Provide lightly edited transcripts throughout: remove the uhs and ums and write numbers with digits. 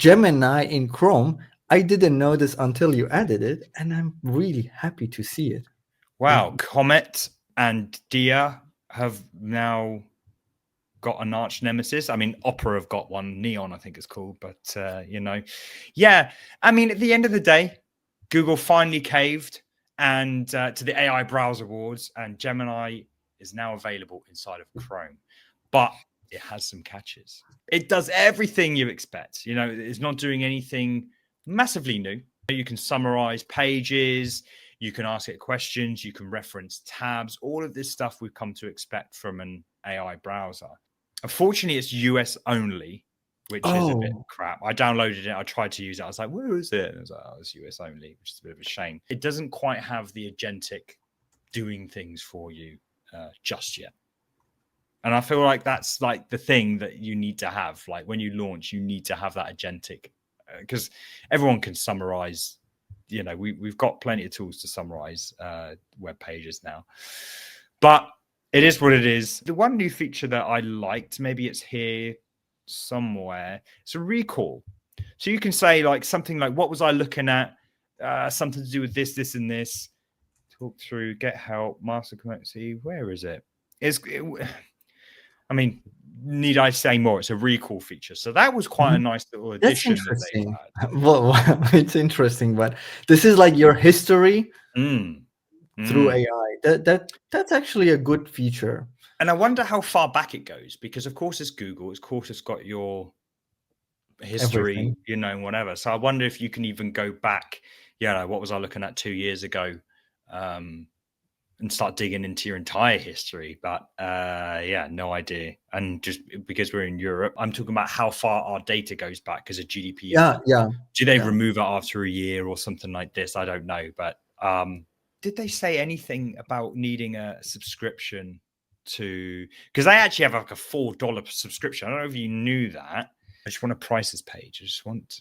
Gemini in Chrome. I didn't know this until you added it, and I'm really happy to see it. Wow, Comet and Dia have now got an arch nemesis. I mean, Opera have got one, Neon I think it's called, but yeah, I mean, at the end of the day, Google finally caved and to the AI Browser Awards, and Gemini is now available inside of Chrome, but it has some catches. It does everything you expect. It's not doing anything massively new. You can summarize pages, you can ask it questions, you can reference tabs, all of this stuff we've come to expect from an AI browser. Unfortunately, it's US only, which is a bit crap. I downloaded it. I tried to use it. I was like, where is it? And I was like, oh, it's US only, which is a bit of a shame. It doesn't quite have the agentic doing things for you just yet. And I feel like that's like the thing that you need to have. Like when you launch, you need to have that agentic because everyone can summarize. We've got plenty of tools to summarize web pages now. But it is what it is. The one new feature that I liked, maybe it's here somewhere, it's a recall. So you can say like something like, what was I looking at? Something to do with this, this, and this. Talk through, get help, master complexity. Where is it? I mean, need I say more? It's a recall feature. So that was quite a nice little addition. That's interesting. Well, it's interesting, but this is like your history through AI. That's actually a good feature. And I wonder how far back it goes, because of course it's Google. Of course it's got your history, whatever. So I wonder if you can even go back, what was I looking at 2 years ago, and start digging into your entire history. But no idea. And just because we're in Europe, I'm talking about how far our data goes back because of GDPR. Do they remove it after a year or something like this? I don't know. But did they say anything about needing a subscription because they actually have like a $4 subscription? I don't know if you knew that. I just want a prices page. I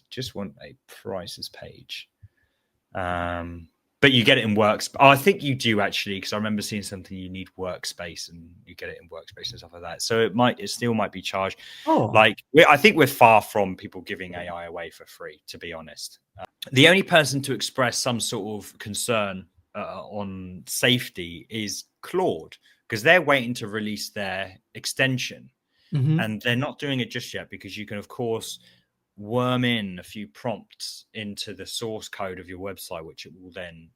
just want a prices page. But you get it in Workspace. Oh, I think you do actually, because I remember seeing something you need Workspace, and you get it in Workspace and stuff like that. So it still might be charged. Like I think we're far from people giving AI away for free, to be honest. The only person to express some sort of concern on safety is Claude, because they're waiting to release their extension, and they're not doing it just yet because you can, of course, worm in a few prompts into the source code of your website, which it will then,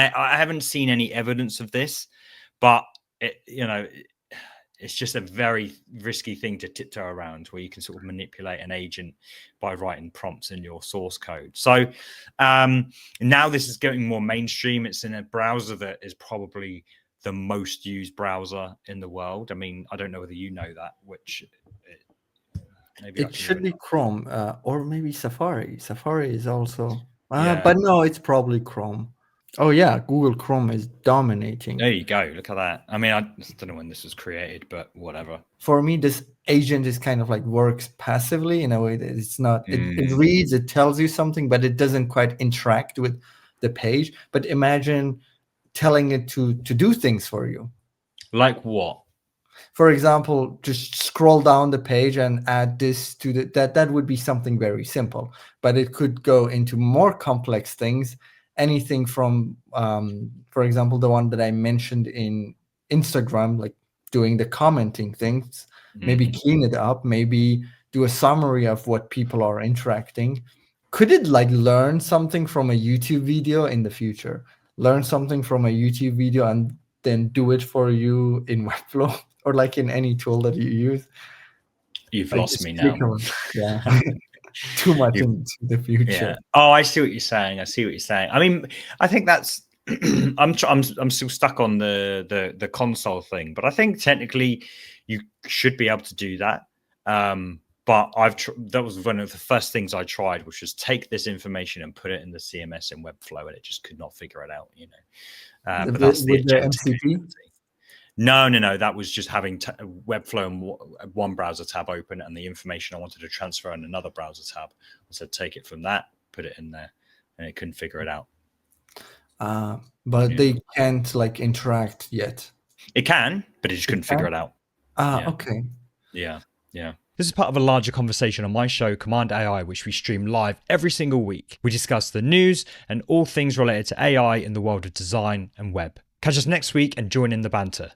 I haven't seen any evidence of this, but it's just a very risky thing to tiptoe around, where you can sort of manipulate an agent by writing prompts in your source code. So now this is getting more mainstream. It's in a browser that is probably the most used browser in the world. I mean, I don't know whether you know that, which maybe it should be Chrome or maybe Safari. Safari is also, but no, it's probably Chrome. Oh yeah, Google Chrome is dominating. There you go. Look at that. I mean, I don't know when this was created, but whatever. For me, this agent is kind of like works passively in a way that it's not. It reads, it tells you something, but it doesn't quite interact with the page. But imagine telling it to do things for you. Like what? For example, just scroll down the page and add this to that would be something very simple, but it could go into more complex things. Anything from, for example, the one that I mentioned in Instagram, like doing the commenting things, maybe clean it up, maybe do a summary of what people are interacting. Could it like learn something from a YouTube video in the future? Learn something from a YouTube video and then do it for you in Webflow or like in any tool that you use? You've lost me now. Yeah. Too much into the future. Yeah. Oh, I see what you're saying. I mean, I think that's I'm still stuck on the console thing, but I think technically you should be able to do that. But that was one of the first things I tried, which was take this information and put it in the CMS in Webflow, and it just could not figure it out. But that's the MCP. No. That was just having Webflow and one browser tab open, and the information I wanted to transfer in another browser tab. I said, take it from that, put it in there, and it couldn't figure it out. But they can't like interact yet. It can, but it just couldn't figure it out. Okay. Yeah. This is part of a larger conversation on my show, Cmd+AI, which we stream live every single week. We discuss the news and all things related to AI in the world of design and web. Catch us next week and join in the banter.